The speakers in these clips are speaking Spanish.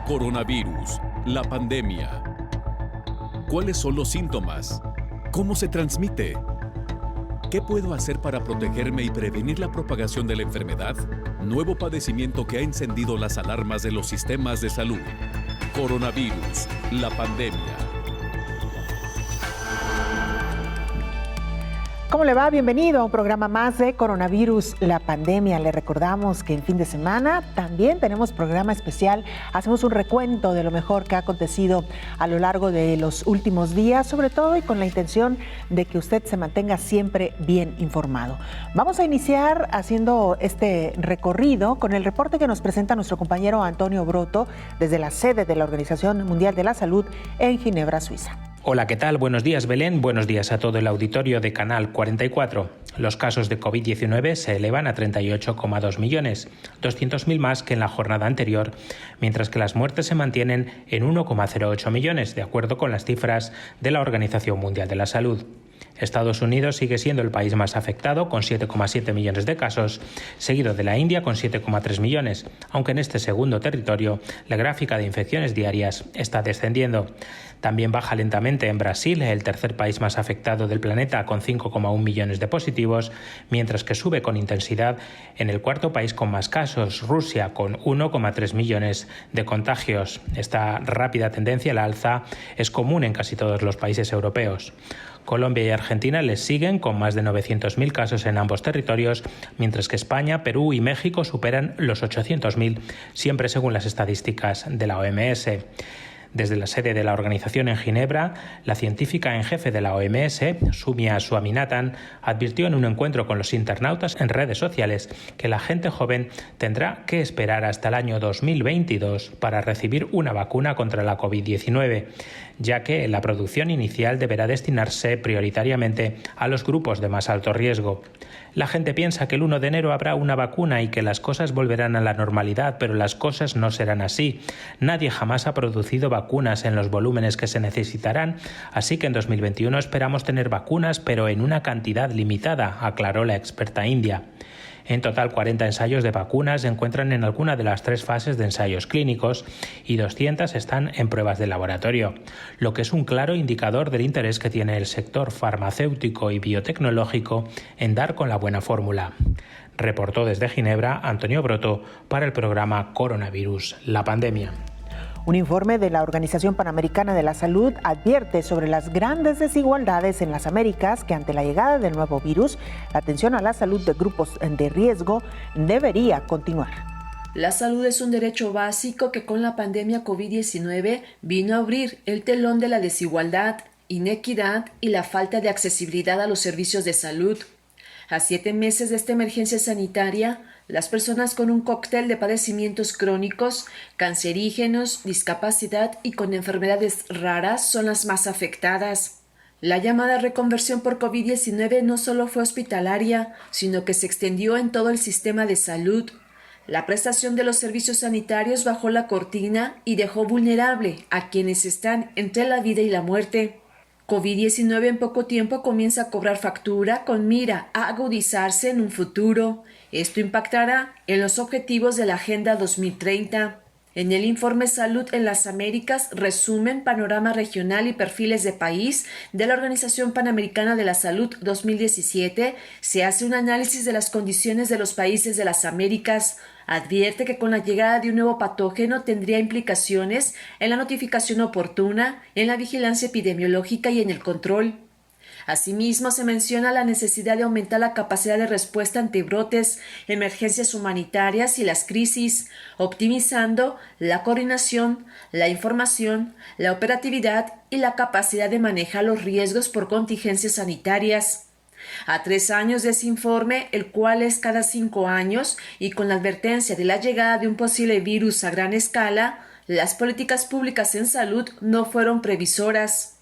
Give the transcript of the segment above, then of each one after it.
Coronavirus, la pandemia. ¿Cuáles son los síntomas? ¿Cómo se transmite? ¿Qué puedo hacer para protegerme y prevenir la propagación de la enfermedad? Nuevo padecimiento que ha encendido las alarmas de los sistemas de salud. Coronavirus, la pandemia. ¿Cómo le va? Bienvenido a un programa más de Coronavirus, la pandemia. Le recordamos que en fin de semana también tenemos programa especial. Hacemos un recuento de lo mejor que ha acontecido a lo largo de los últimos días, sobre todo y con la intención de que usted se mantenga siempre bien informado. Vamos a iniciar haciendo este recorrido con el reporte que nos presenta nuestro compañero Antonio Broto desde la sede de la Organización Mundial de la Salud en Ginebra, Suiza. Hola, ¿qué tal? Buenos días, Belén. Buenos días a todo el auditorio de Canal 44. Los casos de COVID-19 se elevan a 38,2 millones, 200.000 más que en la jornada anterior, mientras que las muertes se mantienen en 1,08 millones, de acuerdo con las cifras de la Organización Mundial de la Salud. Estados Unidos sigue siendo el país más afectado, con 7,7 millones de casos, seguido de la India con 7,3 millones, aunque en este segundo territorio la gráfica de infecciones diarias está descendiendo. También baja lentamente en Brasil, el tercer país más afectado del planeta, con 5,1 millones de positivos, mientras que sube con intensidad en el cuarto país con más casos, Rusia, con 1,3 millones de contagios. Esta rápida tendencia al alza es común en casi todos los países europeos. Colombia y Argentina les siguen con más de 900.000 casos en ambos territorios, mientras que España, Perú y México superan los 800.000, siempre según las estadísticas de la OMS. Desde la sede de la organización en Ginebra, la científica en jefe de la OMS, Soumya Swaminathan, advirtió en un encuentro con los internautas en redes sociales que la gente joven tendrá que esperar hasta el año 2022 para recibir una vacuna contra la COVID-19, ya que la producción inicial deberá destinarse prioritariamente a los grupos de más alto riesgo. La gente piensa que el 1 de enero habrá una vacuna y que las cosas volverán a la normalidad, pero las cosas no serán así. Nadie jamás ha producido vacunas en los volúmenes que se necesitarán, así que en 2021 esperamos tener vacunas, pero en una cantidad limitada, aclaró la experta india. En total, 40 ensayos de vacunas se encuentran en alguna de las 3 fases de ensayos clínicos y 200 están en pruebas de laboratorio, lo que es un claro indicador del interés que tiene el sector farmacéutico y biotecnológico en dar con la buena fórmula. Reportó desde Ginebra Antonio Broto para el programa Coronavirus, la pandemia. Un informe de la Organización Panamericana de la Salud advierte sobre las grandes desigualdades en las Américas que ante la llegada del nuevo virus, la atención a la salud de grupos de riesgo debería continuar. La salud es un derecho básico que con la pandemia COVID-19 vino a abrir el telón de la desigualdad, inequidad y la falta de accesibilidad a los servicios de salud. A 7 meses de esta emergencia sanitaria, las personas con un cóctel de padecimientos crónicos, cancerígenos, discapacidad y con enfermedades raras son las más afectadas. La llamada reconversión por COVID-19 no solo fue hospitalaria, sino que se extendió en todo el sistema de salud. La prestación de los servicios sanitarios bajó la cortina y dejó vulnerable a quienes están entre la vida y la muerte. COVID-19 en poco tiempo comienza a cobrar factura con mira a agudizarse en un futuro. Esto impactará en los objetivos de la Agenda 2030. En el informe Salud en las Américas, resumen, panorama regional y perfiles de país de la Organización Panamericana de la Salud 2017, se hace un análisis de las condiciones de los países de las Américas. Advierte que con la llegada de un nuevo patógeno tendría implicaciones en la notificación oportuna, en la vigilancia epidemiológica y en el control. Asimismo, se menciona la necesidad de aumentar la capacidad de respuesta ante brotes, emergencias humanitarias y las crisis, optimizando la coordinación, la información, la operatividad y la capacidad de manejar los riesgos por contingencias sanitarias. A 3 años de ese informe, el cual es cada 5 años, y con la advertencia de la llegada de un posible virus a gran escala, las políticas públicas en salud no fueron previsoras.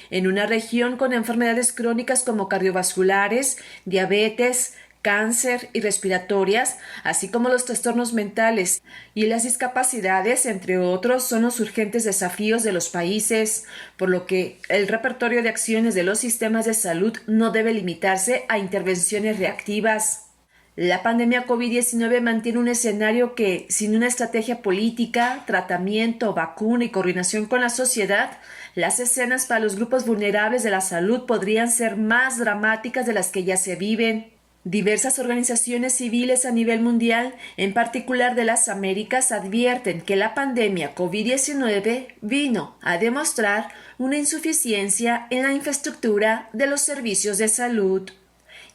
En una región con enfermedades crónicas como cardiovasculares, diabetes, cáncer y respiratorias, así como los trastornos mentales y las discapacidades, entre otros, son los urgentes desafíos de los países, por lo que el repertorio de acciones de los sistemas de salud no debe limitarse a intervenciones reactivas. La pandemia COVID-19 mantiene un escenario que, sin una estrategia política, tratamiento, vacuna y coordinación con la sociedad, las escenas para los grupos vulnerables de la salud podrían ser más dramáticas de las que ya se viven. Diversas organizaciones civiles a nivel mundial, en particular de las Américas, advierten que la pandemia COVID-19 vino a demostrar una insuficiencia en la infraestructura de los servicios de salud.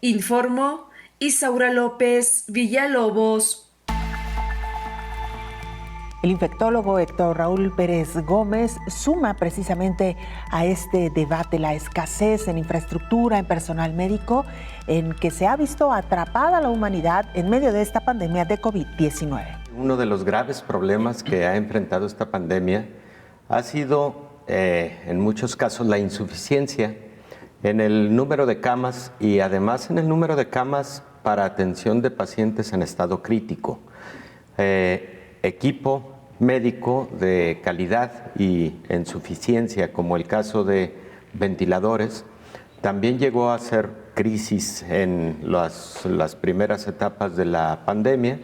Informó Isaura López Villalobos. El infectólogo Héctor Raúl Pérez Gómez suma precisamente a este debate la escasez en infraestructura, en personal médico, en que se ha visto atrapada la humanidad en medio de esta pandemia de COVID-19. Uno de los graves problemas que ha enfrentado esta pandemia ha sido, en muchos casos, la insuficiencia en el número de camas y además en el número de camas para atención de pacientes en estado crítico. Equipo médico de calidad y en suficiencia, como el caso de ventiladores, también llegó a ser crisis en las primeras etapas de la pandemia,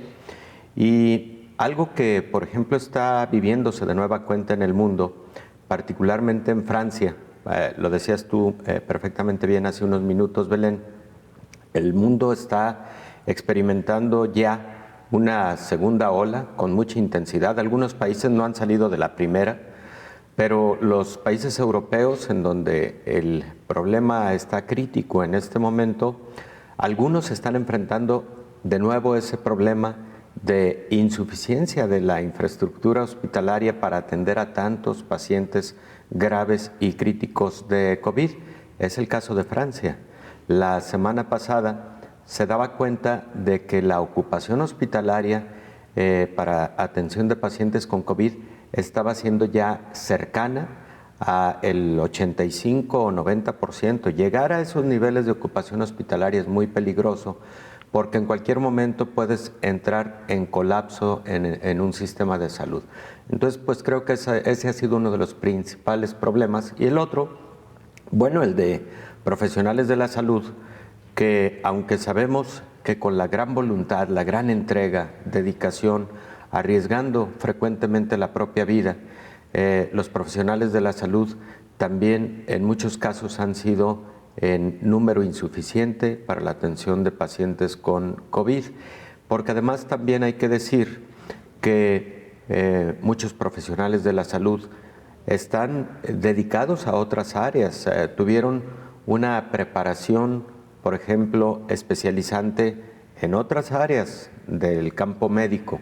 y algo que, por ejemplo, está viviéndose de nueva cuenta en el mundo, particularmente en Francia, lo decías tú perfectamente bien hace unos minutos, Belén, el mundo está experimentando ya una segunda ola con mucha intensidad. Algunos países no han salido de la primera, pero los países europeos, en donde el problema está crítico en este momento, algunos están enfrentando de nuevo ese problema de insuficiencia de la infraestructura hospitalaria para atender a tantos pacientes graves y críticos de COVID. Es el caso de Francia. La semana pasada se daba cuenta de que la ocupación hospitalaria para atención de pacientes con COVID estaba siendo ya cercana al 85 o 90%. Llegar a esos niveles de ocupación hospitalaria es muy peligroso porque en cualquier momento puedes entrar en colapso en un sistema de salud. Entonces, pues creo que ese ha sido uno de los principales problemas. Y el otro, bueno, el de profesionales de la salud, que aunque sabemos que con la gran voluntad, la gran entrega, dedicación, arriesgando frecuentemente la propia vida, los profesionales de la salud también en muchos casos han sido en número insuficiente para la atención de pacientes con COVID, porque además también hay que decir que muchos profesionales de la salud están dedicados a otras áreas, tuvieron una preparación, por ejemplo, especializante en otras áreas del campo médico.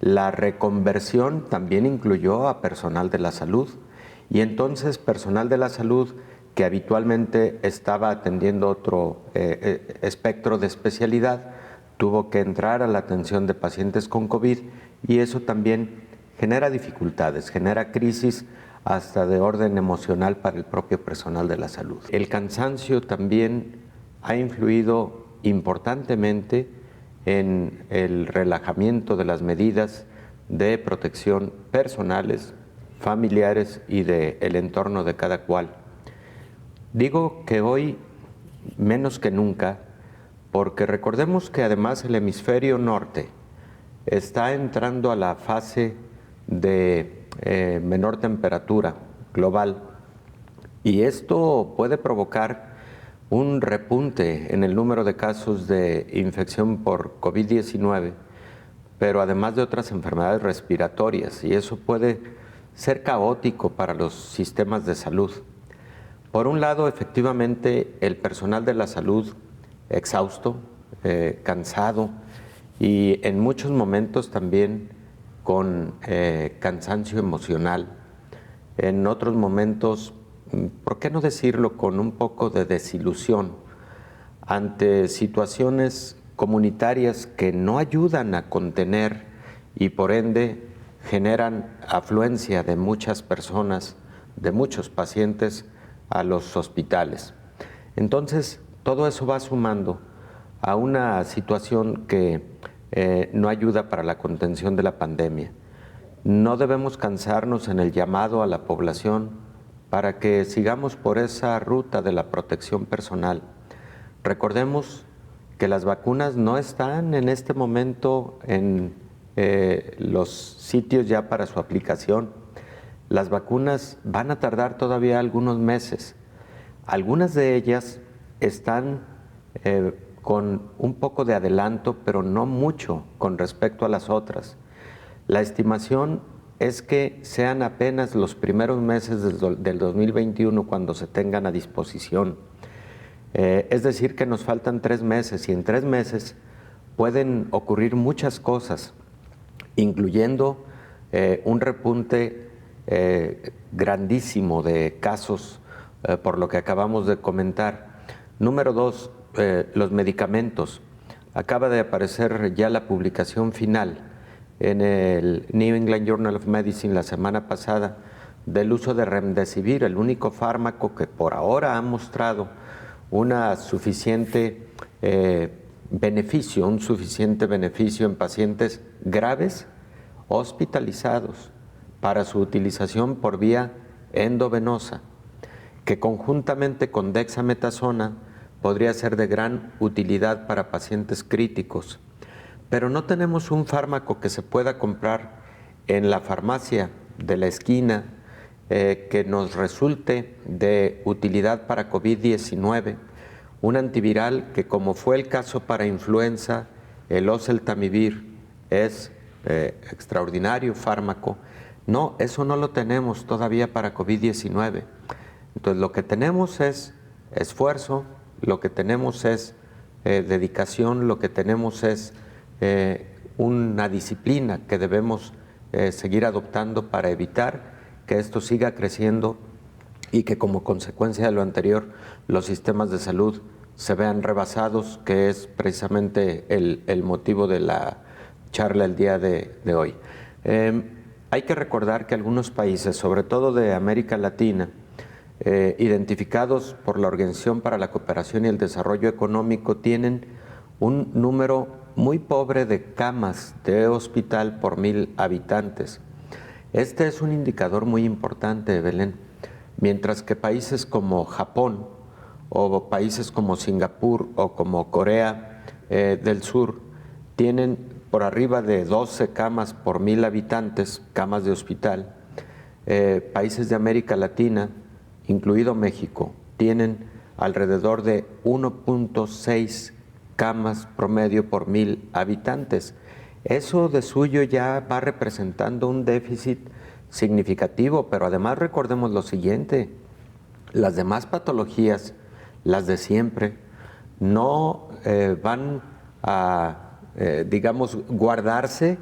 La reconversión también incluyó a personal de la salud, y entonces personal de la salud que habitualmente estaba atendiendo otro espectro de especialidad tuvo que entrar a la atención de pacientes con COVID, y eso también genera dificultades, genera crisis hasta de orden emocional para el propio personal de la salud. El cansancio también ha influido importantemente en el relajamiento de las medidas de protección personales, familiares y del entorno de cada cual. Digo que hoy menos que nunca, porque recordemos que además el hemisferio norte está entrando a la fase de menor temperatura global, y esto puede provocar un repunte en el número de casos de infección por COVID-19, pero además de otras enfermedades respiratorias, y eso puede ser caótico para los sistemas de salud. Por un lado, efectivamente, el personal de la salud exhausto, cansado, y en muchos momentos también con cansancio emocional. En otros momentos, ¿por qué no decirlo?, con un poco de desilusión ante situaciones comunitarias que no ayudan a contener y por ende generan afluencia de muchas personas, de muchos pacientes a los hospitales. Entonces, todo eso va sumando a una situación que no ayuda para la contención de la pandemia. No debemos cansarnos en el llamado a la población para que sigamos por esa ruta de la protección personal. Recordemos que las vacunas no están en este momento en los sitios ya para su aplicación. Las vacunas van a tardar todavía algunos meses. Algunas de ellas están con un poco de adelanto, pero no mucho con respecto a las otras. La estimación es que sean apenas los primeros meses del 2021 cuando se tengan a disposición. Es decir, que nos faltan 3 meses y en 3 meses pueden ocurrir muchas cosas, incluyendo un repunte grandísimo de casos, por lo que acabamos de comentar. Número 2, los medicamentos. Acaba de aparecer ya la publicación final en el New England Journal of Medicine la semana pasada del uso de Remdesivir, el único fármaco que por ahora ha mostrado un suficiente beneficio en pacientes graves hospitalizados para su utilización por vía endovenosa, que conjuntamente con dexametasona podría ser de gran utilidad para pacientes críticos. Pero no tenemos un fármaco que se pueda comprar en la farmacia de la esquina que nos resulte de utilidad para COVID-19, un antiviral que, como fue el caso para influenza, el oseltamivir es extraordinario fármaco. No, eso no lo tenemos todavía para COVID-19. Entonces lo que tenemos es esfuerzo, lo que tenemos es dedicación, lo que tenemos es una disciplina que debemos seguir adoptando para evitar que esto siga creciendo y que como consecuencia de lo anterior los sistemas de salud se vean rebasados, que es precisamente el motivo de la charla el día de hoy. Hay que recordar que algunos países, sobre todo de América Latina, identificados por la Organización para la Cooperación y el Desarrollo Económico, tienen un número muy pobre de camas de hospital por 1,000 habitantes. Este es un indicador muy importante, Belén. Mientras que países como Japón o países como Singapur o como Corea del Sur tienen por arriba de 12 camas por 1,000 habitantes, camas de hospital, países de América Latina, incluido México, tienen alrededor de 1.6 camas promedio por 1,000 habitantes. Eso de suyo ya va representando un déficit significativo, pero además recordemos lo siguiente: las demás patologías, las de siempre, no van a, digamos, guardarse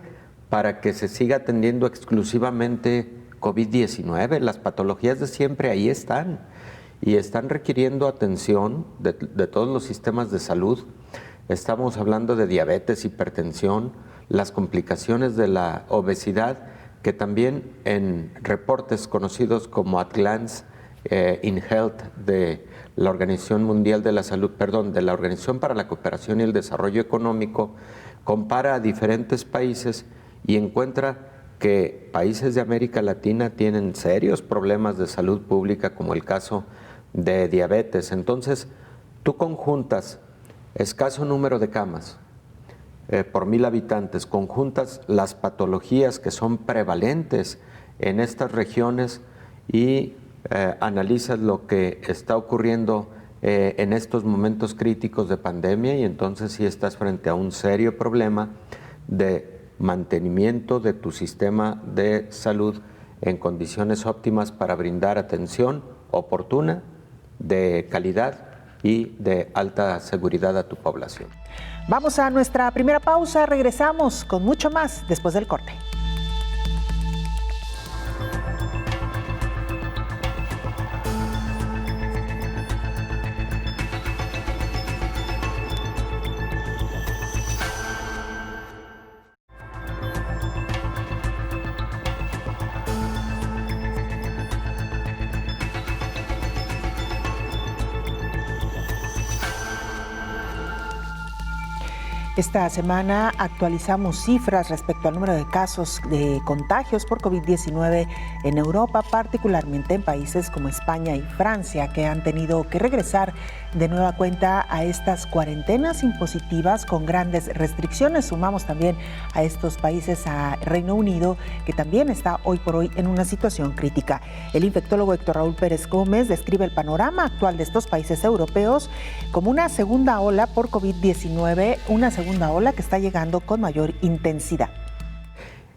para que se siga atendiendo exclusivamente COVID-19. Las patologías de siempre ahí están y están requiriendo atención de todos los sistemas de salud. Estamos hablando de diabetes, hipertensión, las complicaciones de la obesidad, que también en reportes conocidos como At Glance in Health de la Organización Mundial de la Salud, de la Organización para la Cooperación y el Desarrollo Económico, compara a diferentes países y encuentra que países de América Latina tienen serios problemas de salud pública, como el caso de diabetes. Entonces, tú conjuntas escaso número de camas por 1,000 habitantes, conjuntas las patologías que son prevalentes en estas regiones y analizas lo que está ocurriendo en estos momentos críticos de pandemia, y entonces sí estás frente a un serio problema de mantenimiento de tu sistema de salud en condiciones óptimas para brindar atención oportuna, de calidad y de alta seguridad a tu población. Vamos a nuestra primera pausa, regresamos con mucho más después del corte. Esta semana actualizamos cifras respecto al número de casos de contagios por COVID-19 en Europa, particularmente en países como España y Francia, que han tenido que regresar de nueva cuenta a estas cuarentenas impositivas con grandes restricciones. Sumamos también a estos países a Reino Unido, que también está hoy por hoy en una situación crítica. El infectólogo Héctor Raúl Pérez Gómez describe el panorama actual de estos países europeos como una segunda ola por COVID-19, una segunda ola que está llegando con mayor intensidad.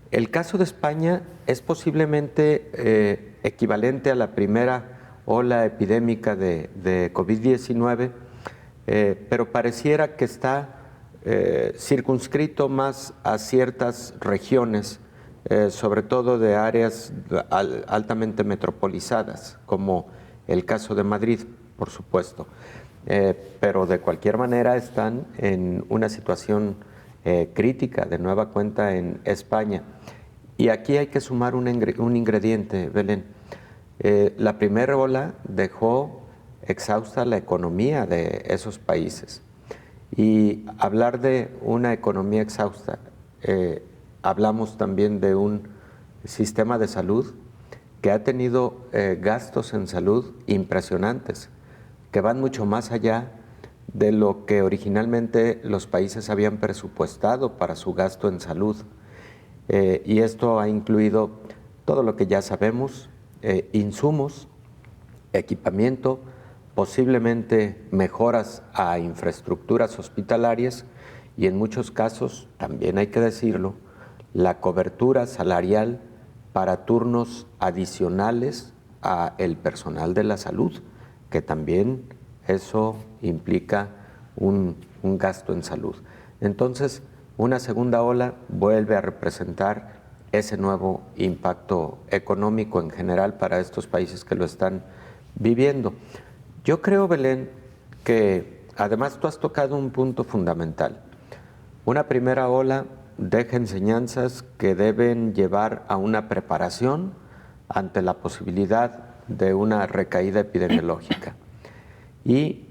El caso de España es posiblemente equivalente a la primera ola epidémica de COVID-19, pero pareciera que está circunscrito más a ciertas regiones, sobre todo de áreas altamente metropolizadas, como el caso de Madrid, por supuesto. Pero de cualquier manera están en una situación crítica de nueva cuenta en España. Y aquí hay que sumar un ingrediente, Belén. La primera ola dejó exhausta la economía de esos países. Y hablar de una economía exhausta, hablamos también de un sistema de salud que ha tenido gastos en salud impresionantes, que van mucho más allá de lo que originalmente los países habían presupuestado para su gasto en salud. Y esto ha incluido todo lo que ya sabemos, insumos, equipamiento, posiblemente mejoras a infraestructuras hospitalarias y en muchos casos, también hay que decirlo, la cobertura salarial para turnos adicionales a el personal de la salud, que también eso implica un gasto en salud. Entonces, una segunda ola vuelve a representar ese nuevo impacto económico en general para estos países que lo están viviendo. Yo creo, Belén, que además tú has tocado un punto fundamental. Una primera ola deja enseñanzas que deben llevar a una preparación ante la posibilidad de una recaída epidemiológica. Y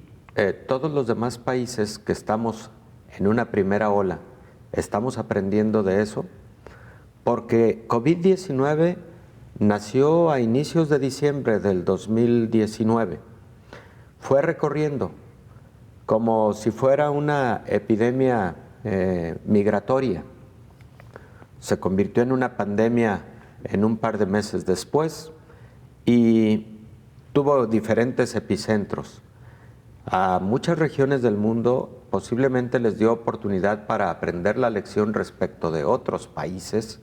todos los demás países que estamos en una primera ola, estamos aprendiendo de eso, porque COVID-19 nació a inicios de diciembre del 2019. Fue recorriendo como si fuera una epidemia migratoria. Se convirtió en una pandemia en un par de meses después y tuvo diferentes epicentros. A muchas regiones del mundo posiblemente les dio oportunidad para aprender la lección respecto de otros países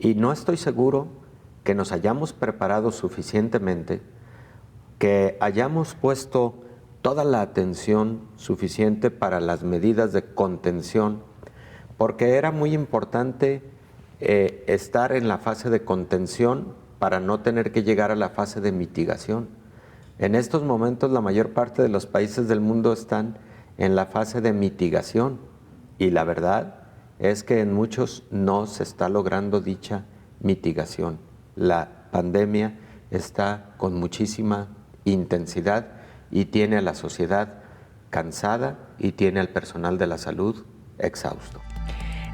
y no estoy seguro que nos hayamos preparado suficientemente, que hayamos puesto toda la atención suficiente para las medidas de contención, porque era muy importante estar en la fase de contención para no tener que llegar a la fase de mitigación. En estos momentos la mayor parte de los países del mundo están en la fase de mitigación y la verdad es que en muchos no se está logrando dicha mitigación. La pandemia está con muchísima intensidad y tiene a la sociedad cansada y tiene al personal de la salud exhausto.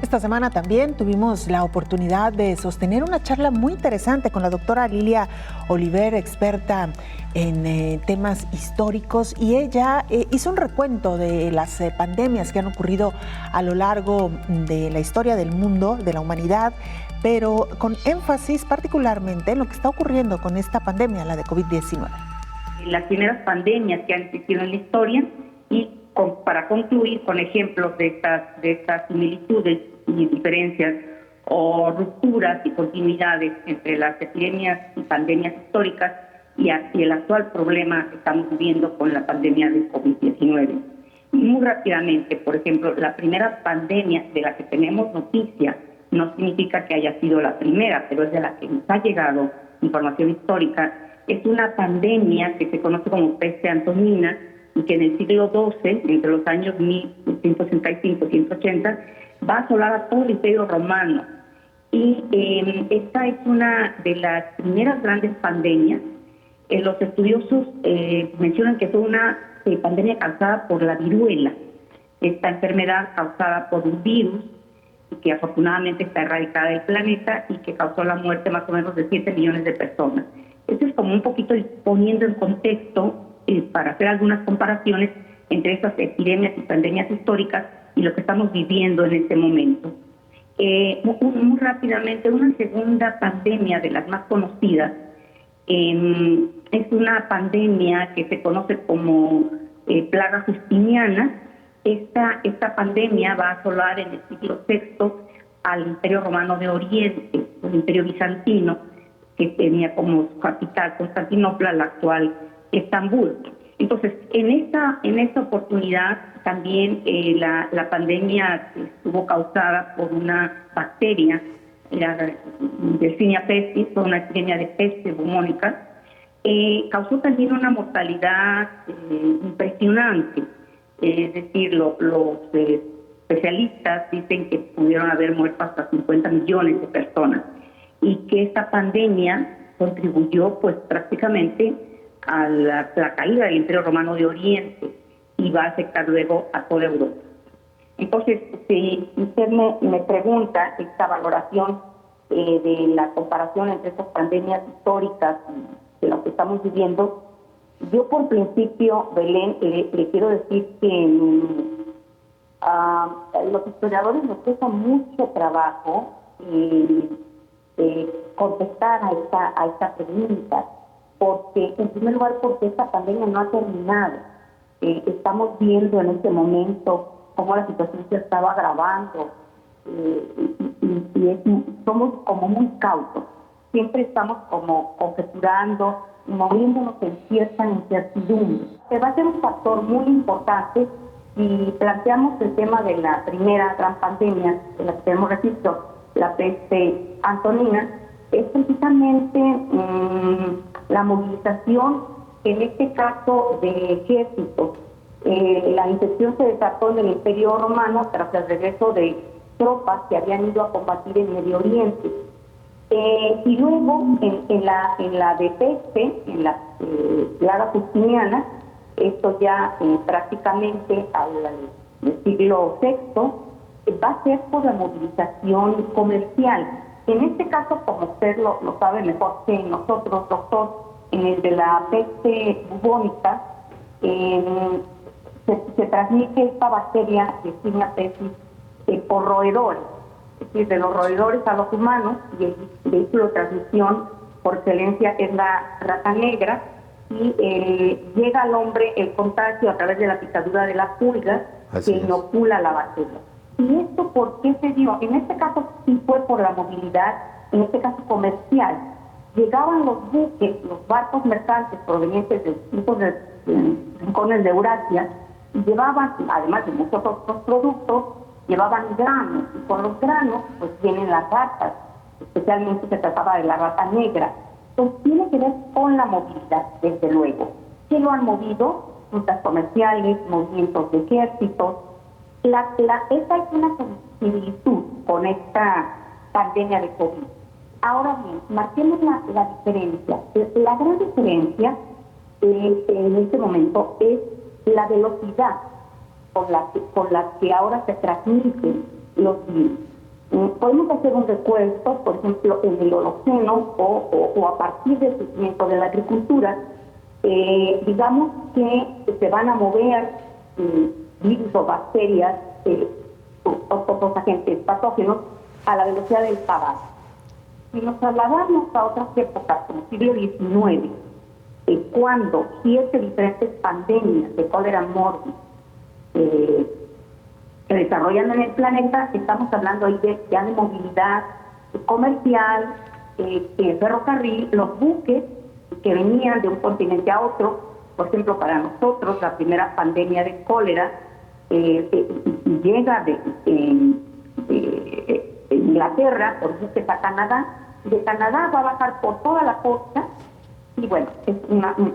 Esta semana también tuvimos la oportunidad de sostener una charla muy interesante con la doctora Lilia Oliver, experta en temas históricos, y ella hizo un recuento de las pandemias que han ocurrido a lo largo de la historia del mundo, de la humanidad, pero con énfasis particularmente en lo que está ocurriendo con esta pandemia, la de COVID-19. Las primeras pandemias que han existido en la historia y para concluir con ejemplos de estas similitudes y diferencias o rupturas y continuidades entre las epidemias y pandemias históricas y el actual problema que estamos viviendo con la pandemia del COVID-19. Y muy rápidamente, por ejemplo, la primera pandemia de la que tenemos noticia no significa que haya sido la primera, pero es de la que nos ha llegado información histórica. Es una pandemia que se conoce como peste antonina y que en el siglo XII, entre los años 1165 y 180, va a asolar a todo el Imperio Romano. Y esta es una de las primeras grandes pandemias. Los estudiosos mencionan que fue una pandemia causada por la viruela. esta enfermedad causada por un virus y que afortunadamente está erradicada del planeta y que causó la muerte más o menos de 7 millones de personas. Eso es como un poquito poniendo en contexto para hacer algunas comparaciones entre estas epidemias y pandemias históricas y lo que estamos viviendo en este momento. Muy rápidamente, una segunda pandemia de las más conocidas es una pandemia que se conoce como plaga justiniana. Esta pandemia va a asolar en el siglo VI al Imperio Romano de Oriente, el Imperio Bizantino, que tenía como su capital Constantinopla, la actual Estambul. Entonces, en esta oportunidad también la pandemia estuvo causada por una bacteria, la Yersinia pestis, fue una epidemia de peste bubónica. Causó también una mortalidad impresionante. Es decir, los especialistas dicen que pudieron haber muerto hasta 50 millones de personas y que esta pandemia contribuyó pues prácticamente a la caída del Imperio Romano de Oriente y va a afectar luego a toda Europa. Entonces, si usted me pregunta esta valoración de la comparación entre estas pandemias históricas de lo que estamos viviendo, yo por principio, Belén, le quiero decir que los historiadores nos cuesta mucho trabajo contestar a esta pregunta, porque en primer lugar porque esta pandemia no ha terminado. Estamos viendo en este momento cómo la situación se estaba agravando somos como muy cautos. Siempre estamos como conjeturando, moviéndonos en cierta incertidumbre. Que va a ser un factor muy importante si planteamos el tema de la primera gran pandemia de la que tenemos registro, la peste antonina, es precisamente la movilización, en este caso de ejércitos. La infección se desató en el Imperio Romano tras el regreso de tropas que habían ido a combatir en Medio Oriente. Y luego en la de peste, en la plaga justiniana, esto ya prácticamente al siglo VI, va a ser por la movilización comercial. En este caso, como usted lo sabe mejor que nosotros, doctor, en el de la peste bubónica, se transmite esta bacteria, Yersinia pestis, por roedores, es decir, de los roedores a los humanos, y el vehículo de transmisión por excelencia es la rata negra, y llega al hombre el contagio a través de la picadura de la pulga, que inocula la bacteria. ¿Y esto por qué se dio? En este caso sí fue por la movilidad, en este caso comercial. Llegaban los buques, los barcos mercantes provenientes de distintos rincones de Eurasia, y llevaban, además de muchos otros productos, llevaban granos, y con los granos pues vienen las ratas, especialmente se trataba de la rata negra. Entonces tiene que ver con la movilidad, desde luego. ¿Qué lo han movido? Rutas comerciales, movimientos de ejércitos. Esta es una similitud con esta pandemia de COVID. Ahora bien, marquemos la diferencia. La gran diferencia en este momento es la velocidad con la que ahora se transmiten los virus. Podemos hacer un recuento, por ejemplo, en el Holoceno o a partir del surgimiento de la agricultura, digamos que se van a mover virus o bacterias, otros agentes patógenos, a la velocidad del tabaco. Si nos trasladamos a otras épocas, como el siglo XIX, cuando 7 diferentes pandemias de cólera mórbida se desarrollan en el planeta, estamos hablando ahí ya de movilidad comercial, ferrocarril, los buques que venían de un continente a otro. Por ejemplo, para nosotros la primera pandemia de cólera llega de Inglaterra por buques a Canadá, de Canadá va a bajar por toda la costa y bueno, es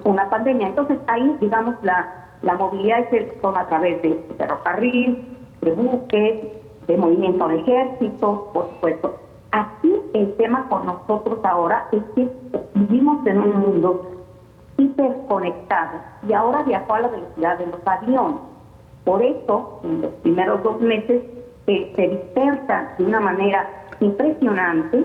una pandemia. Entonces ahí, digamos, la movilidad son a través de ferrocarril, de buques, de movimiento de ejércitos, por supuesto. Aquí el tema con nosotros ahora es que vivimos en un mundo hiperconectado y ahora viajó a la velocidad de los aviones. Por eso, en los primeros 2 meses, se dispersa de una manera impresionante,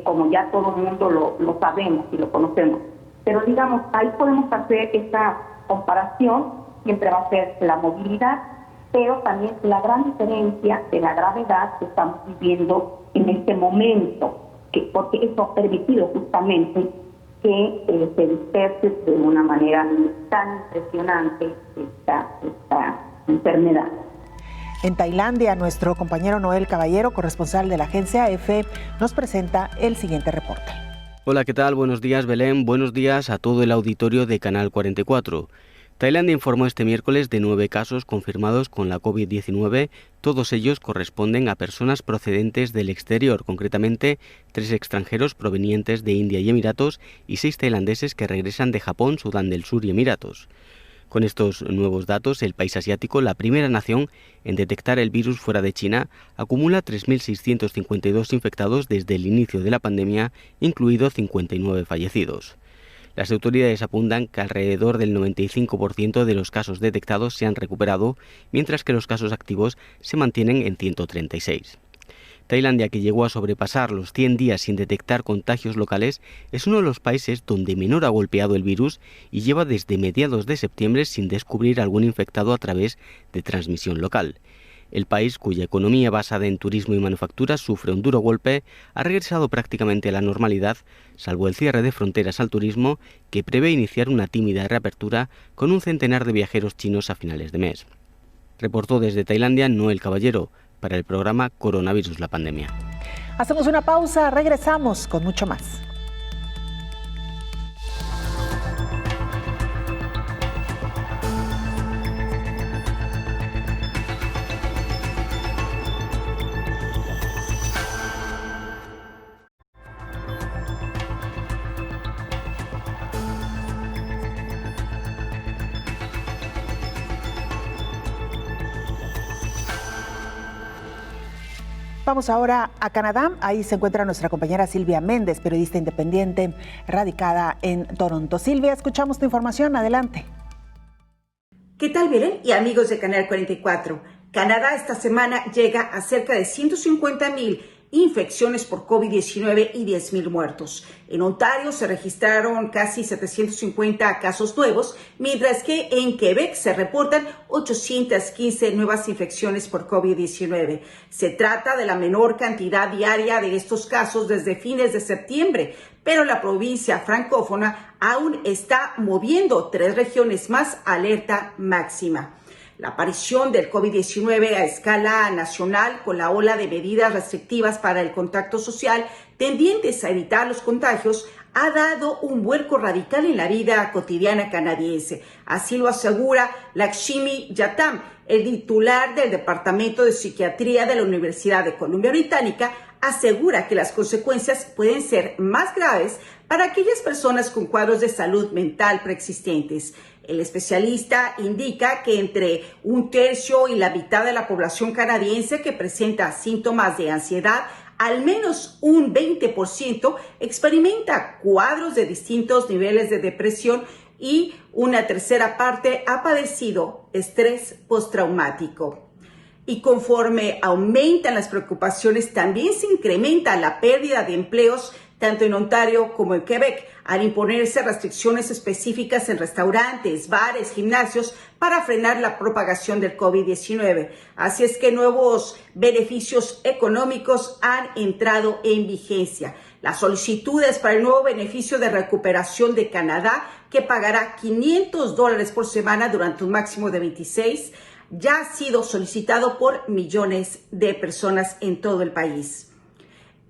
como ya todo el mundo lo sabemos y lo conocemos. Pero digamos, ahí podemos hacer esa comparación, siempre va a ser la movilidad, pero también la gran diferencia de la gravedad que estamos viviendo en este momento, porque eso ha permitido justamente que se disperse de una manera tan impresionante esta enfermedad. En Tailandia, nuestro compañero Noel Caballero, corresponsal de la agencia EFE, nos presenta el siguiente reporte. Hola, ¿qué tal? Buenos días, Belén. Buenos días a todo el auditorio de Canal 44. Tailandia informó este miércoles de 9 casos confirmados con la COVID-19. Todos ellos corresponden a personas procedentes del exterior, concretamente 3 extranjeros provenientes de India y Emiratos y 6 tailandeses que regresan de Japón, Sudán del Sur y Emiratos. Con estos nuevos datos, el país asiático, la primera nación en detectar el virus fuera de China, acumula 3.652 infectados desde el inicio de la pandemia, incluidos 59 fallecidos. Las autoridades apuntan que alrededor del 95% de los casos detectados se han recuperado, mientras que los casos activos se mantienen en 136. Tailandia, que llegó a sobrepasar los 100 días sin detectar contagios locales, es uno de los países donde menor ha golpeado el virus y lleva desde mediados de septiembre sin descubrir algún infectado a través de transmisión local. El país, cuya economía basada en turismo y manufactura sufre un duro golpe, ha regresado prácticamente a la normalidad, salvo el cierre de fronteras al turismo, que prevé iniciar una tímida reapertura con un centenar de viajeros chinos a finales de mes. Reportó desde Tailandia Noel Caballero, para el programa Coronavirus, la pandemia. Hacemos una pausa, regresamos con mucho más. Vamos ahora a Canadá. Ahí se encuentra nuestra compañera Silvia Méndez, periodista independiente radicada en Toronto. Silvia, escuchamos tu información. Adelante. ¿Qué tal, Belén y amigos de Canal 44? Canadá esta semana llega a cerca de 150,000 infecciones por COVID-19 y 10,000 muertos. En Ontario se registraron casi 750 casos nuevos, mientras que en Quebec se reportan 815 nuevas infecciones por COVID-19. Se trata de la menor cantidad diaria de estos casos desde fines de septiembre, pero la provincia francófona aún está moviendo 3 regiones más a alerta máxima. La aparición del COVID-19 a escala nacional con la ola de medidas restrictivas para el contacto social tendientes a evitar los contagios ha dado un vuelco radical en la vida cotidiana canadiense. Así lo asegura Lakshmi Jatam, el titular del Departamento de Psiquiatría de la Universidad de Columbia Británica, asegura que las consecuencias pueden ser más graves para aquellas personas con cuadros de salud mental preexistentes. El especialista indica que entre 1/3 y la mitad de la población canadiense que presenta síntomas de ansiedad, al menos un 20% experimenta cuadros de distintos niveles de depresión y una tercera parte ha padecido estrés postraumático. Y conforme aumentan las preocupaciones, también se incrementa la pérdida de empleos tanto en Ontario como en Quebec, al imponerse restricciones específicas en restaurantes, bares, gimnasios para frenar la propagación del COVID-19. Así es que nuevos beneficios económicos han entrado en vigencia. Las solicitudes para el nuevo beneficio de recuperación de Canadá, que pagará $500 por semana durante un máximo de 26, ya ha sido solicitado por millones de personas en todo el país.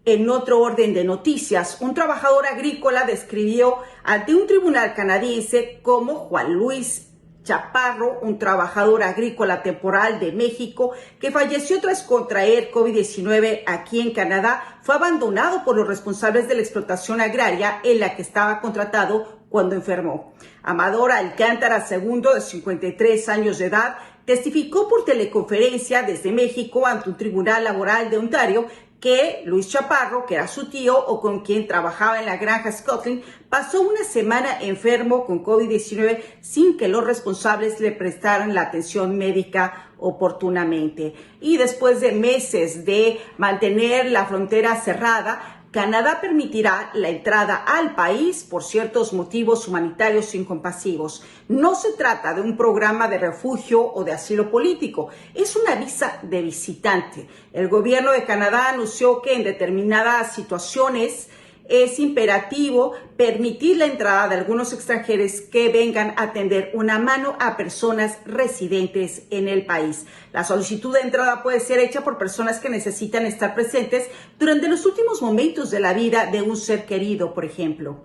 En otro orden de noticias, un trabajador agrícola describió ante un tribunal canadiense cómo Juan Luis Chaparro, un trabajador agrícola temporal de México que falleció tras contraer COVID-19 aquí en Canadá, fue abandonado por los responsables de la explotación agraria en la que estaba contratado cuando enfermó. Amador Alcántara II, de 53 años de edad, testificó por teleconferencia desde México ante un tribunal laboral de Ontario que Luis Chaparro, que era su tío o con quien trabajaba en la granja Scotland, pasó una semana enfermo con COVID-19 sin que los responsables le prestaran la atención médica oportunamente. Y después de meses de mantener la frontera cerrada, Canadá permitirá la entrada al país por ciertos motivos humanitarios incompasivos. No se trata de un programa de refugio o de asilo político, es una visa de visitante. El gobierno de Canadá anunció que en determinadas situaciones es imperativo permitir la entrada de algunos extranjeros que vengan a tender una mano a personas residentes en el país. La solicitud de entrada puede ser hecha por personas que necesitan estar presentes durante los últimos momentos de la vida de un ser querido, por ejemplo.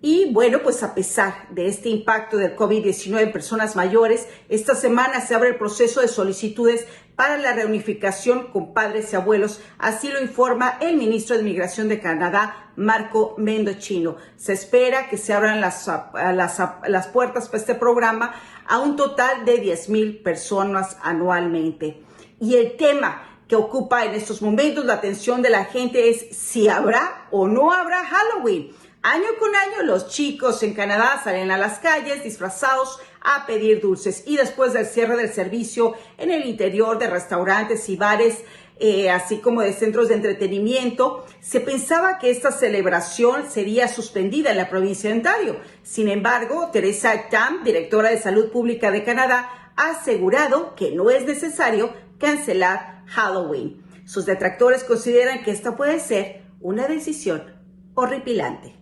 Y bueno, pues a pesar de este impacto del COVID-19 en personas mayores, esta semana se abre el proceso de solicitudes para la reunificación con padres y abuelos, así lo informa el ministro de Inmigración de Canadá, Marco Mendocino. Se espera que se abran las puertas para este programa a un total de 10,000 personas anualmente. Y el tema que ocupa en estos momentos la atención de la gente es si habrá o no habrá Halloween. Año con año los chicos en Canadá salen a las calles disfrazados a pedir dulces y después del cierre del servicio en el interior de restaurantes y bares, así como de centros de entretenimiento, se pensaba que esta celebración sería suspendida en la provincia de Ontario. Sin embargo, Teresa Tam, directora de Salud Pública de Canadá, ha asegurado que no es necesario cancelar Halloween. Sus detractores consideran que esta puede ser una decisión horripilante.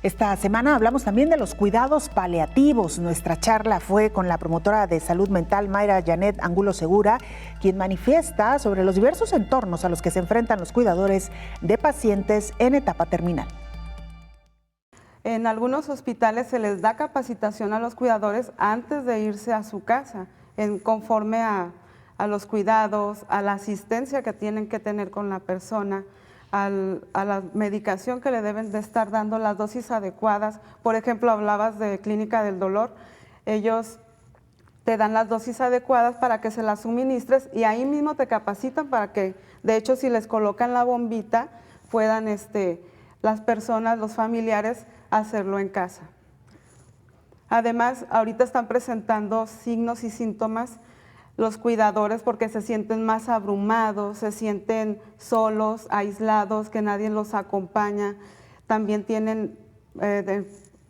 Esta semana hablamos también de los cuidados paliativos. Nuestra charla fue con la promotora de salud mental Mayra Janet Angulo Segura, quien manifiesta sobre los diversos entornos a los que se enfrentan los cuidadores de pacientes en etapa terminal. En algunos hospitales se les da capacitación a los cuidadores antes de irse a su casa, conforme a los cuidados, a la asistencia que tienen que tener con la persona, a la medicación que le deben de estar dando, las dosis adecuadas. Por ejemplo, hablabas de Clínica del Dolor, ellos te dan las dosis adecuadas para que se las suministres y ahí mismo te capacitan para que, de hecho, si les colocan la bombita, puedan las personas, los familiares, hacerlo en casa. Además, ahorita están presentando signos y síntomas los cuidadores porque se sienten más abrumados, se sienten solos, aislados, que nadie los acompaña. También tienen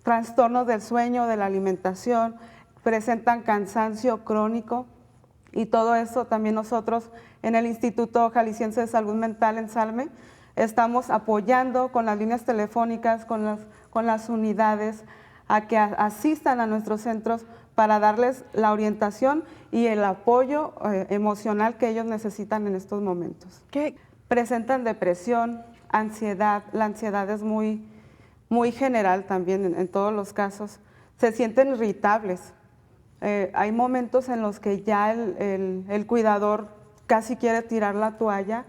trastornos del sueño, de la alimentación, presentan cansancio crónico y todo eso también nosotros en el Instituto Jalisciense de Salud Mental en Salme estamos apoyando con las líneas telefónicas, con las unidades a que asistan a nuestros centros para darles la orientación y el apoyo emocional que ellos necesitan en estos momentos. ¿Qué? Presentan depresión, ansiedad, la ansiedad es muy, muy general también en todos los casos. Se sienten irritables. Hay momentos en los que ya el cuidador casi quiere tirar la toalla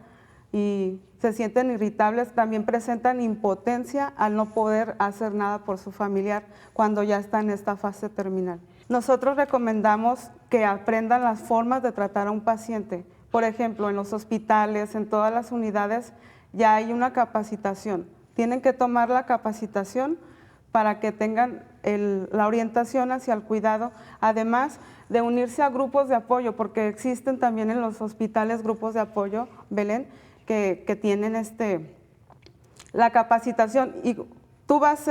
y se sienten irritables. También presentan impotencia al no poder hacer nada por su familiar cuando ya está en esta fase terminal. Nosotros recomendamos que aprendan las formas de tratar a un paciente. Por ejemplo, en los hospitales, en todas las unidades, ya hay una capacitación. Tienen que tomar la capacitación para que tengan la orientación hacia el cuidado, además de unirse a grupos de apoyo, porque existen también en los hospitales grupos de apoyo, Belén, que tienen la capacitación. Y tú vas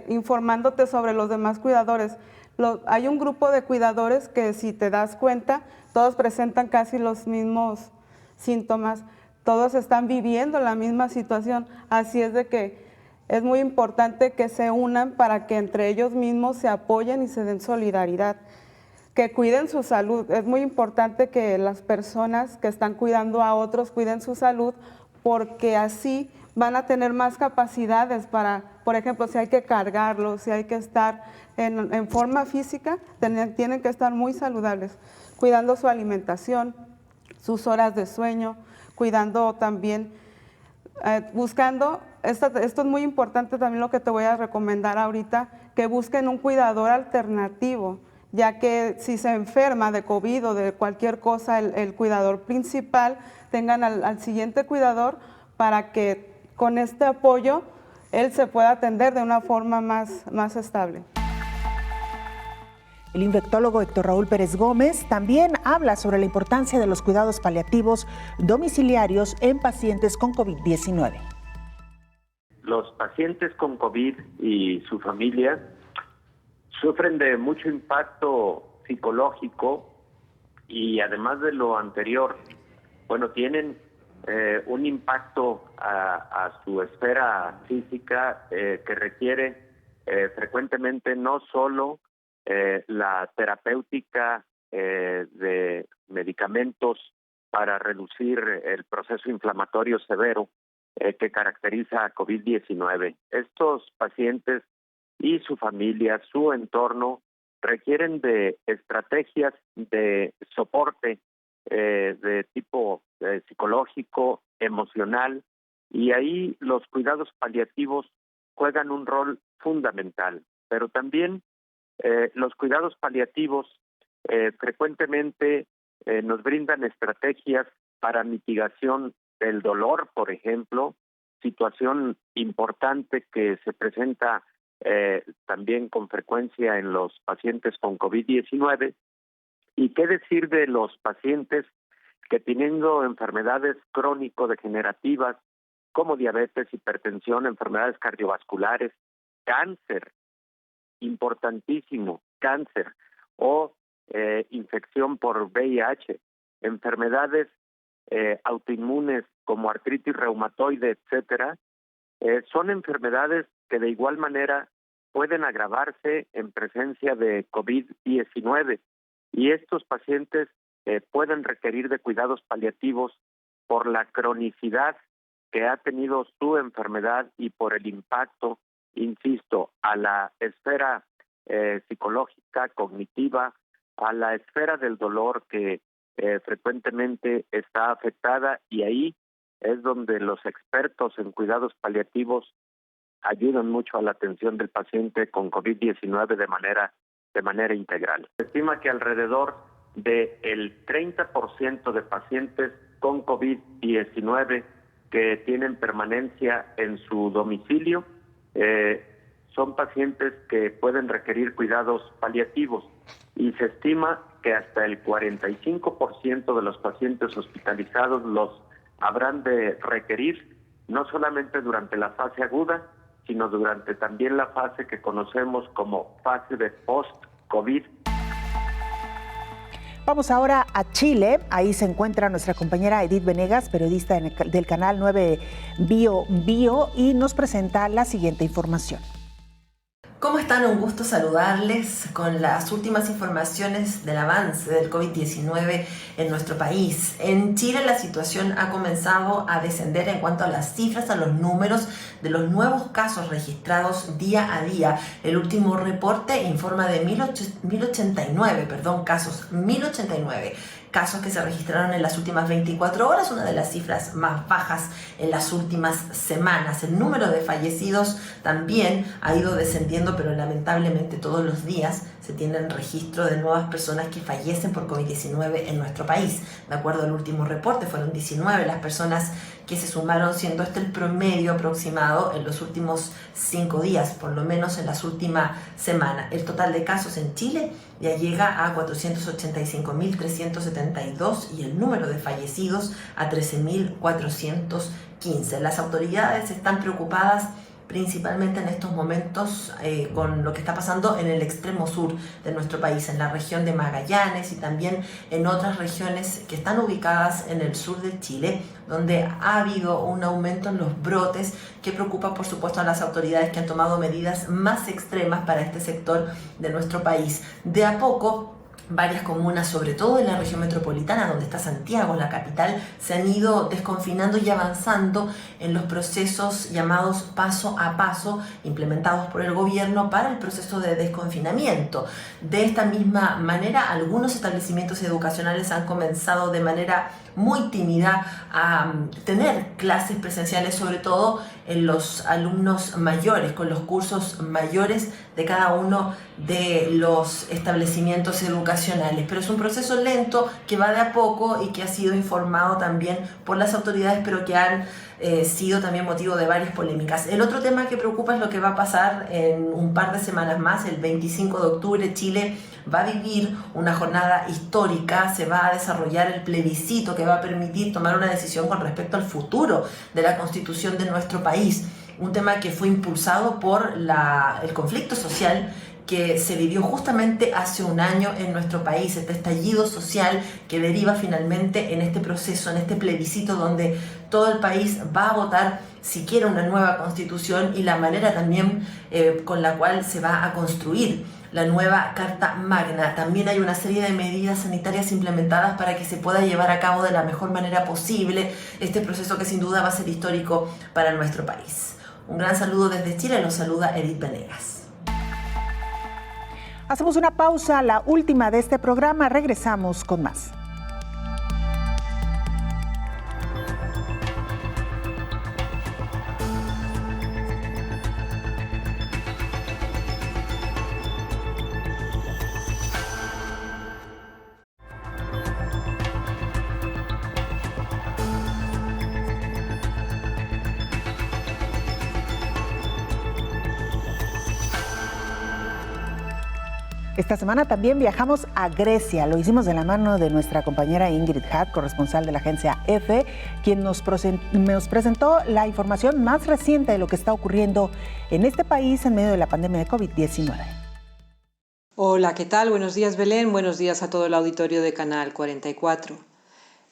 informándote sobre los demás cuidadores. Hay un grupo de cuidadores que, si te das cuenta, todos presentan casi los mismos síntomas, todos están viviendo la misma situación, así es de que es muy importante que se unan para que entre ellos mismos se apoyen y se den solidaridad, que cuiden su salud. Es muy importante que las personas que están cuidando a otros cuiden su salud, porque así van a tener más capacidades para, por ejemplo, si hay que cargarlos, si hay que estar en forma física, tienen que estar muy saludables, cuidando su alimentación, sus horas de sueño, cuidando también, buscando, esto es muy importante también lo que te voy a recomendar ahorita, que busquen un cuidador alternativo, ya que si se enferma de COVID o de cualquier cosa, el cuidador principal tengan al siguiente cuidador para que con este apoyo él se pueda atender de una forma más estable. El infectólogo Héctor Raúl Pérez Gómez también habla sobre la importancia de los cuidados paliativos domiciliarios en pacientes con COVID-19. Los pacientes con COVID y su familia sufren de mucho impacto psicológico y además de lo anterior, tienen un impacto a su esfera física que requiere frecuentemente no solo la terapéutica de medicamentos para reducir el proceso inflamatorio severo que caracteriza a COVID-19. Estos pacientes y su familia, su entorno, requieren de estrategias de soporte de tipo psicológico, emocional, y ahí los cuidados paliativos juegan un rol fundamental. Pero también los cuidados paliativos frecuentemente nos brindan estrategias para mitigación del dolor, por ejemplo, situación importante que se presenta también con frecuencia en los pacientes con COVID-19. ¿Y qué decir de los pacientes que teniendo enfermedades crónico-degenerativas como diabetes, hipertensión, enfermedades cardiovasculares, cáncer, importantísimo, cáncer, o infección por VIH, enfermedades autoinmunes como artritis reumatoide, etcétera, son enfermedades que de igual manera pueden agravarse en presencia de COVID-19 y estos pacientes pueden requerir de cuidados paliativos por la cronicidad que ha tenido su enfermedad y por el impacto, insisto, a la esfera psicológica, cognitiva, a la esfera del dolor que frecuentemente está afectada, y ahí es donde los expertos en cuidados paliativos ayudan mucho a la atención del paciente con COVID-19 de manera integral. Se estima que alrededor del 30% de pacientes con COVID-19 que tienen permanencia en su domicilio son pacientes que pueden requerir cuidados paliativos, y se estima que hasta el 45% de los pacientes hospitalizados los habrán de requerir, no solamente durante la fase aguda, sino durante también la fase que conocemos como fase de post-COVID. Vamos ahora a Chile. Ahí se encuentra nuestra compañera Edith Venegas, periodista del canal 9 Bio, y nos presenta la siguiente información. ¿Cómo están? Un gusto saludarles con las últimas informaciones del avance del COVID-19 en nuestro país. En Chile la situación ha comenzado a descender en cuanto a las cifras, a los números de los nuevos casos registrados día a día. El último reporte informa de 1089 casos que se registraron en las últimas 24 horas, una de las cifras más bajas en las últimas semanas. El número de fallecidos también ha ido descendiendo, pero lamentablemente todos los días se tienen registro de nuevas personas que fallecen por COVID-19 en nuestro país. De acuerdo al último reporte, fueron 19 las personas que se sumaron, siendo este el promedio aproximado en los últimos 5 días, por lo menos en las últimas semanas. El total de casos en Chile ya llega a 485.372 y el número de fallecidos a 13.415. Las autoridades están preocupadas principalmente en estos momentos con lo que está pasando en el extremo sur de nuestro país, en la región de Magallanes y también en otras regiones que están ubicadas en el sur de Chile, donde ha habido un aumento en los brotes que preocupa, por supuesto, a las autoridades que han tomado medidas más extremas para este sector de nuestro país. De a poco, varias comunas, sobre todo en la región metropolitana, donde está Santiago, la capital, se han ido desconfinando y avanzando en los procesos llamados paso a paso, implementados por el gobierno para el proceso de desconfinamiento. De esta misma manera, algunos establecimientos educacionales han comenzado de manera muy tímida a tener clases presenciales, sobre todo en los alumnos mayores, con los cursos mayores de cada uno de los establecimientos educacionales. Pero es un proceso lento que va de a poco y que ha sido informado también por las autoridades, pero que han sido también motivo de varias polémicas. El otro tema que preocupa es lo que va a pasar en un par de semanas más. El 25 de octubre Chile va a vivir una jornada histórica, se va a desarrollar el plebiscito que va a permitir tomar una decisión con respecto al futuro de la constitución de nuestro país. Un tema que fue impulsado por el conflicto social que se vivió justamente hace un año en nuestro país, este estallido social que deriva finalmente en este proceso, en este plebiscito donde todo el país va a votar si quiere una nueva constitución y la manera también con la cual se va a construir la nueva Carta Magna. También hay una serie de medidas sanitarias implementadas para que se pueda llevar a cabo de la mejor manera posible este proceso que sin duda va a ser histórico para nuestro país. Un gran saludo desde Chile, los saluda Edith Venegas. Hacemos una pausa, la última de este programa, regresamos con más. Esta semana también viajamos a Grecia. Lo hicimos de la mano de nuestra compañera Ingrid Hack, corresponsal de la agencia EFE, quien nos presentó la información más reciente de lo que está ocurriendo en este país en medio de la pandemia de COVID-19. Hola, ¿qué tal? Buenos días, Belén. Buenos días a todo el auditorio de Canal 44.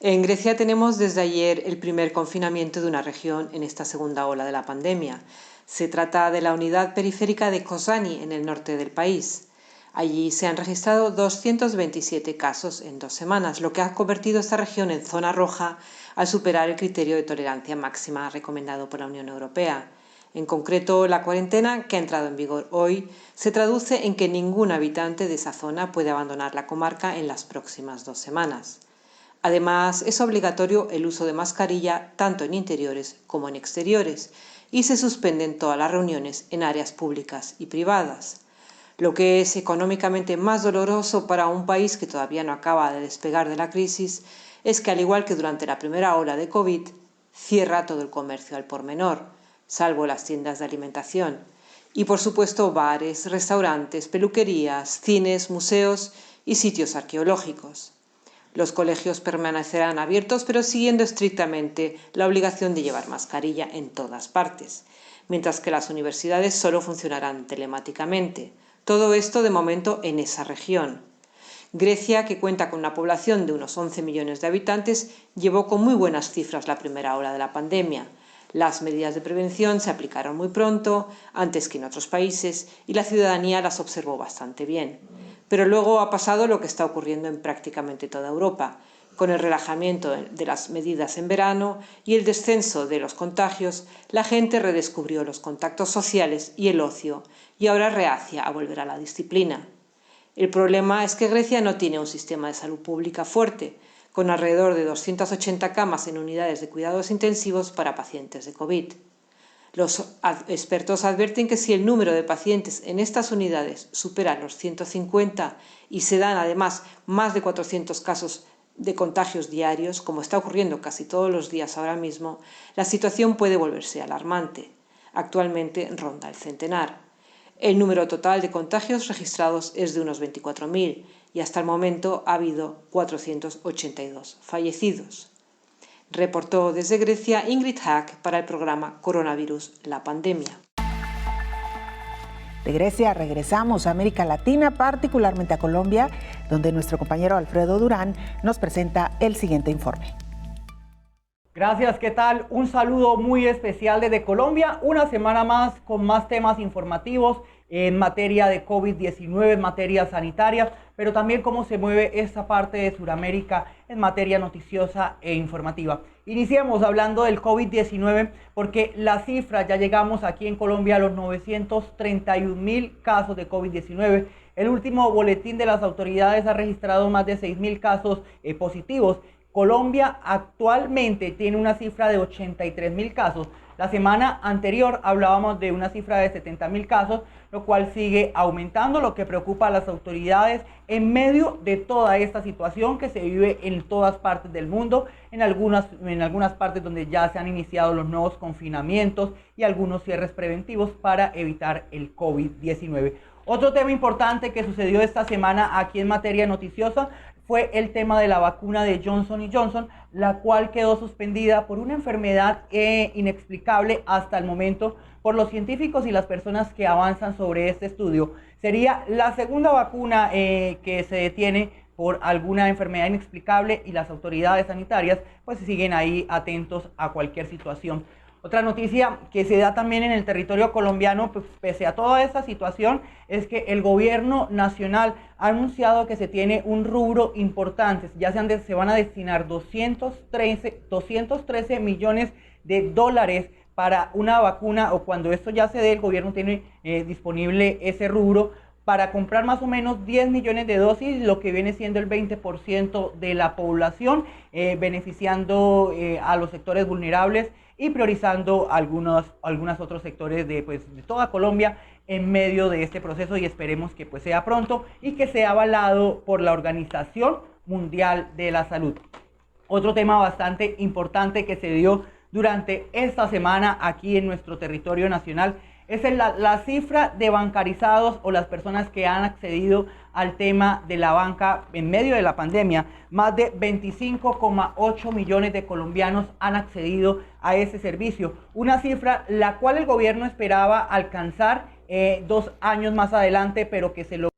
En Grecia tenemos desde ayer el primer confinamiento de una región en esta segunda ola de la pandemia. Se trata de la unidad periférica de Kozani, en el norte del país. Allí se han registrado 227 casos en 2 semanas, lo que ha convertido esta región en zona roja al superar el criterio de tolerancia máxima recomendado por la Unión Europea. En concreto, la cuarentena, que ha entrado en vigor hoy, se traduce en que ningún habitante de esa zona puede abandonar la comarca en las próximas 2 semanas. Además, es obligatorio el uso de mascarilla tanto en interiores como en exteriores y se suspenden todas las reuniones en áreas públicas y privadas. Lo que es económicamente más doloroso para un país que todavía no acaba de despegar de la crisis es que, al igual que durante la primera ola de COVID, cierra todo el comercio al por menor, salvo las tiendas de alimentación, y por supuesto bares, restaurantes, peluquerías, cines, museos y sitios arqueológicos. Los colegios permanecerán abiertos, pero siguiendo estrictamente la obligación de llevar mascarilla en todas partes, mientras que las universidades solo funcionarán telemáticamente. Todo esto de momento en esa región. Grecia, que cuenta con una población de unos 11 millones de habitantes, llevó con muy buenas cifras la primera ola de la pandemia. Las medidas de prevención se aplicaron muy pronto, antes que en otros países, y la ciudadanía las observó bastante bien. Pero luego ha pasado lo que está ocurriendo en prácticamente toda Europa. Con el relajamiento de las medidas en verano y el descenso de los contagios, la gente redescubrió los contactos sociales y el ocio, y ahora reacia a volver a la disciplina. El problema es que Grecia no tiene un sistema de salud pública fuerte, con alrededor de 280 camas en unidades de cuidados intensivos para pacientes de COVID. Los expertos advierten que si el número de pacientes en estas unidades supera los 150 y se dan además más de 400 casos de contagios diarios, como está ocurriendo casi todos los días ahora mismo, la situación puede volverse alarmante. Actualmente ronda el centenar. El número total de contagios registrados es de unos 24.000 y hasta el momento ha habido 482 fallecidos. Reportó desde Grecia Ingrid Hack para el programa Coronavirus, la pandemia. De Grecia regresamos a América Latina, particularmente a Colombia, donde nuestro compañero Alfredo Durán nos presenta el siguiente informe. Gracias, ¿qué tal? Un saludo muy especial desde Colombia, una semana más con más temas informativos en materia de COVID-19, en materia sanitaria, pero también cómo se mueve esta parte de Sudamérica en materia noticiosa e informativa. Iniciemos hablando del COVID-19 porque la cifra, ya llegamos aquí en Colombia a los 931.000 casos de COVID-19. El último boletín de las autoridades ha registrado más de 6.000 casos positivos Colombia actualmente tiene una cifra de 83.000 casos. La semana anterior hablábamos de una cifra de 70.000 casos, lo cual sigue aumentando, lo que preocupa a las autoridades en medio de toda esta situación que se vive en todas partes del mundo, en algunas partes donde ya se han iniciado los nuevos confinamientos y algunos cierres preventivos para evitar el COVID-19. Otro tema importante que sucedió esta semana aquí en materia noticiosa fue el tema de la vacuna de Johnson & Johnson, la cual quedó suspendida por una enfermedad inexplicable hasta el momento por los científicos y las personas que avanzan sobre este estudio. Sería la segunda vacuna que se detiene por alguna enfermedad inexplicable y las autoridades sanitarias pues siguen ahí atentos a cualquier situación. Otra noticia que se da también en el territorio colombiano, pues, pese a toda esta situación, es que el gobierno nacional ha anunciado que se tiene un rubro importante, ya se van a destinar 213 millones de dólares para una vacuna, o cuando esto ya se dé, el gobierno tiene disponible ese rubro para comprar más o menos 10 millones de dosis, lo que viene siendo el 20% de la población, beneficiando a los sectores vulnerables y priorizando algunos otros sectores de toda Colombia en medio de este proceso, y esperemos que pues sea pronto y que sea avalado por la Organización Mundial de la Salud. Otro tema bastante importante que se dio durante esta semana aquí en nuestro territorio nacional es la cifra de bancarizados o las personas que han accedido al tema de la banca en medio de la pandemia. Más de 25,8 millones de colombianos han accedido a ese servicio. Una cifra la cual el gobierno esperaba alcanzar 2 años más adelante, pero que se logró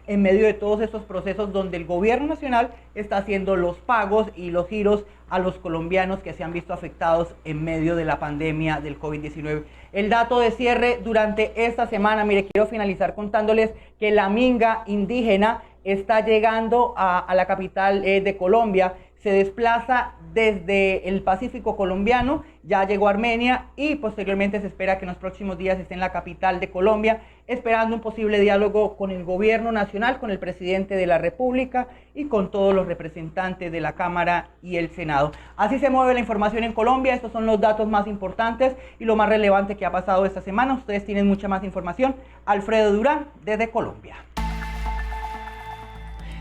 en medio de todos estos procesos donde el gobierno nacional está haciendo los pagos y los giros a los colombianos que se han visto afectados en medio de la pandemia del COVID-19. El dato de cierre durante esta semana, mire, quiero finalizar contándoles que la minga indígena está llegando a la capital de Colombia. Se desplaza desde el Pacífico colombiano, ya llegó a Armenia y posteriormente se espera que en los próximos días esté en la capital de Colombia, esperando un posible diálogo con el gobierno nacional, con el presidente de la República y con todos los representantes de la Cámara y el Senado. Así se mueve la información en Colombia. Estos son los datos más importantes y lo más relevante que ha pasado esta semana. Ustedes tienen mucha más información. Alfredo Durán, desde Colombia.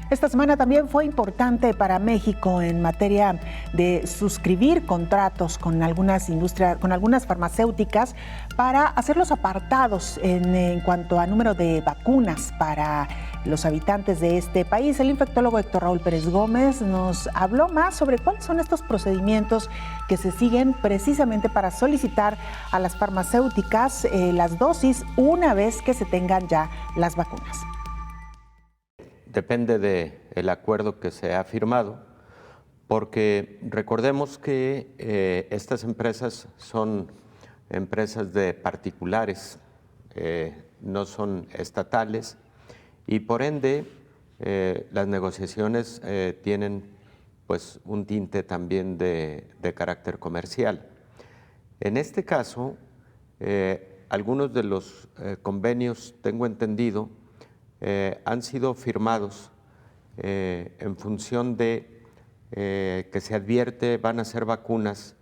Esta semana también fue importante para México en materia de suscribir contratos con algunas industrias, con algunas farmacéuticas para hacer los apartados en cuanto a número de vacunas para los habitantes de este país. El infectólogo Héctor Raúl Pérez Gómez nos habló más sobre cuáles son estos procedimientos que se siguen precisamente para solicitar a las farmacéuticas las dosis una vez que se tengan ya las vacunas. Depende del acuerdo que se ha firmado, porque recordemos que estas empresas son empresas de particulares, no son estatales, y por ende las negociaciones tienen pues un tinte también de carácter comercial. En este caso, algunos de los convenios, tengo entendido, han sido firmados en función de que se advierte van a ser vacunas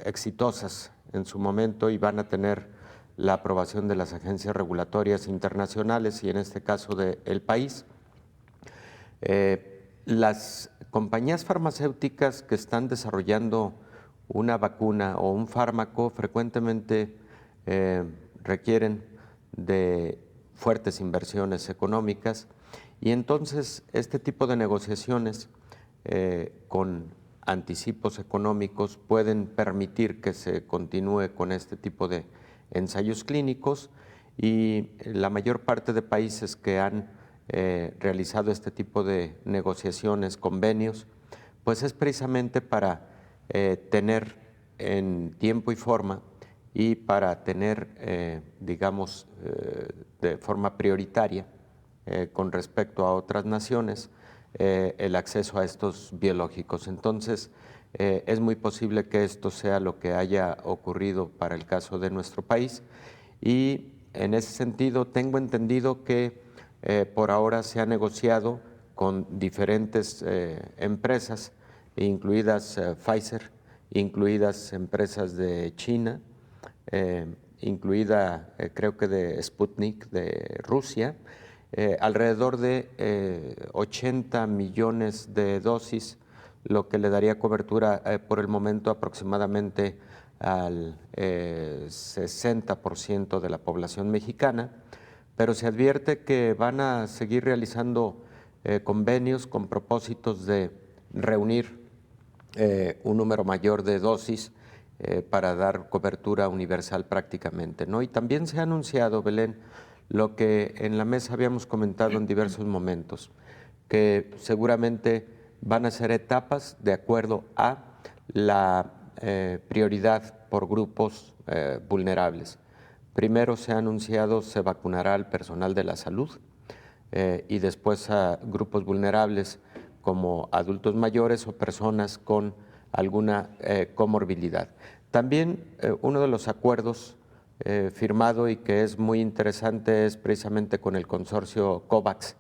exitosas en su momento y van a tener la aprobación de las agencias regulatorias internacionales y en este caso del país. Las compañías farmacéuticas que están desarrollando una vacuna o un fármaco frecuentemente requieren de fuertes inversiones económicas y entonces este tipo de negociaciones con anticipos económicos pueden permitir que se continúe con este tipo de ensayos clínicos y la mayor parte de países que han realizado este tipo de negociaciones, convenios, pues es precisamente para tener en tiempo y forma y para tener, digamos, de forma prioritaria con respecto a otras naciones el acceso a estos biológicos. Entonces, es muy posible que esto sea lo que haya ocurrido para el caso de nuestro país y en ese sentido tengo entendido que por ahora se ha negociado con diferentes empresas incluidas Pfizer, incluidas empresas de China, incluida creo que de Sputnik de Rusia, alrededor de 80 millones de dosis, lo que le daría cobertura por el momento aproximadamente al 60% de la población mexicana, pero se advierte que van a seguir realizando convenios con propósitos de reunir un número mayor de dosis para dar cobertura universal prácticamente, ¿no? Y también se ha anunciado, Belén, lo que en la mesa habíamos comentado en diversos momentos, que seguramente van a ser etapas de acuerdo a la prioridad por grupos vulnerables. Primero se ha anunciado se vacunará al personal de la salud y después a grupos vulnerables como adultos mayores o personas con alguna comorbilidad. También uno de los acuerdos firmado y que es muy interesante es precisamente con el consorcio COVAX,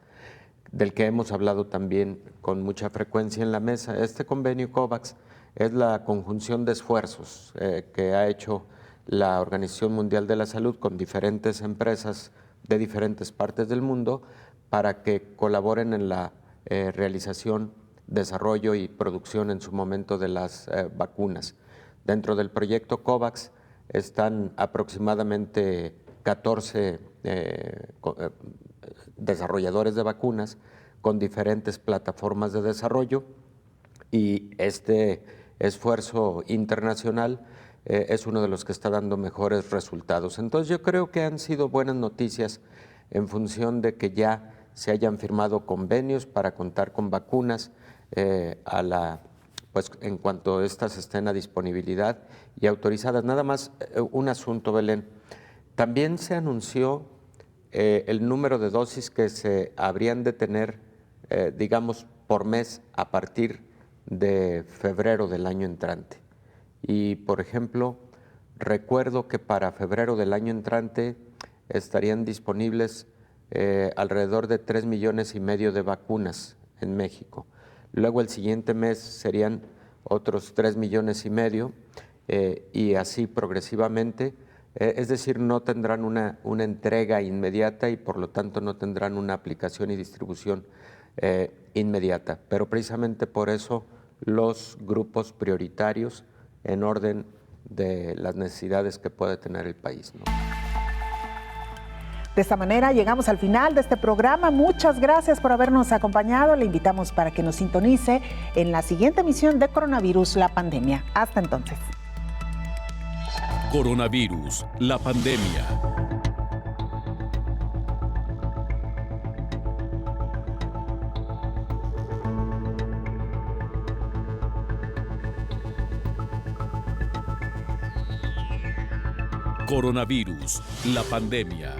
del que hemos hablado también con mucha frecuencia en la mesa. Este convenio COVAX es la conjunción de esfuerzos que ha hecho la Organización Mundial de la Salud con diferentes empresas de diferentes partes del mundo para que colaboren en la realización, desarrollo y producción en su momento de las vacunas. Dentro del proyecto COVAX están aproximadamente 14 desarrolladores de vacunas con diferentes plataformas de desarrollo y este esfuerzo internacional es uno de los que está dando mejores resultados. Entonces yo creo que han sido buenas noticias en función de que ya se hayan firmado convenios para contar con vacunas pues en cuanto estas estén a disponibilidad y autorizadas. Nada más un asunto, Belén. También se anunció el número de dosis que se habrían de tener, digamos, por mes a partir de febrero del año entrante. Y, por ejemplo, recuerdo que para febrero del año entrante estarían disponibles alrededor de 3,5 millones de vacunas en México. Luego el siguiente mes serían otros 3,5 millones y así progresivamente. Es decir, no tendrán una entrega inmediata y por lo tanto no tendrán una aplicación y distribución inmediata. Pero precisamente por eso los grupos prioritarios en orden de las necesidades que puede tener el país, ¿no? De esta manera llegamos al final de este programa. Muchas gracias por habernos acompañado. Le invitamos para que nos sintonice en la siguiente emisión de Coronavirus, la pandemia. Hasta entonces. Coronavirus, la pandemia. Coronavirus, la pandemia.